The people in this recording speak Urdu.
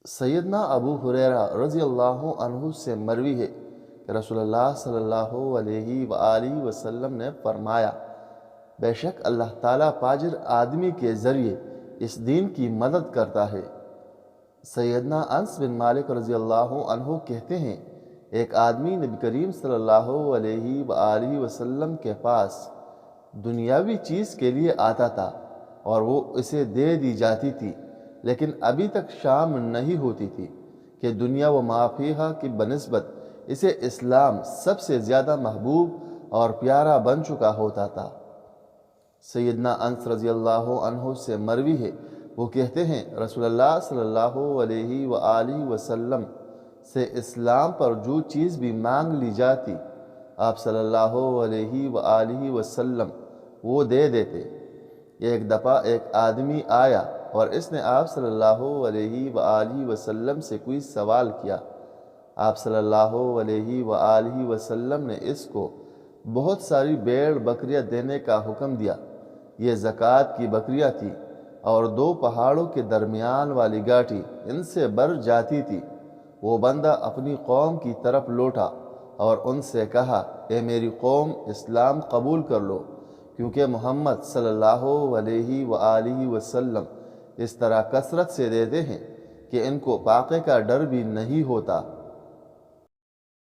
سیدنا ابو ہریرہ رضی اللہ عنہ سے مروی ہے کہ رسول اللہ صلی اللہ علیہ وآلہ وسلم نے فرمایا، بے شک اللہ تعالیٰ فاجر آدمی کے ذریعے اس دین کی مدد کرتا ہے۔ سیدنا انس بن مالک رضی اللہ عنہ کہتے ہیں، ایک آدمی نبی کریم صلی اللہ علیہ وآلہ وسلم کے پاس دنیاوی چیز کے لیے آتا تھا اور وہ اسے دے دی جاتی تھی، لیکن ابھی تک شام نہیں ہوتی تھی کہ دنیا و ما فیہا کی بنسبت اسے اسلام سب سے زیادہ محبوب اور پیارا بن چکا ہوتا تھا۔ سیدنا انس رضی اللہ عنہ سے مروی ہے، وہ کہتے ہیں رسول اللہ صلی اللہ علیہ وآلہ وسلم سے اسلام پر جو چیز بھی مانگ لی جاتی آپ صلی اللہ علیہ وآلہ وسلم وہ دے دیتے۔ ایک دفعہ ایک آدمی آیا اور اس نے آپ صلی اللہ علیہ وآلہ وسلم سے کوئی سوال کیا۔ آپ صلی اللہ علیہ وآلہ وسلم نے اس کو بہت ساری بیڑ بکریاں دینے کا حکم دیا۔ یہ زکوٰۃ کی بکریاں تھیں اور 2 پہاڑوں کے درمیان والی گاٹھی ان سے بر جاتی تھی۔ وہ بندہ اپنی قوم کی طرف لوٹا اور ان سے کہا، اے میری قوم، اسلام قبول کر لو، کیونکہ محمد صلی اللہ علیہ وآلہ وسلم اس طرح کثرت سے دیتے ہیں کہ ان کو فاقے کا ڈر بھی نہیں ہوتا۔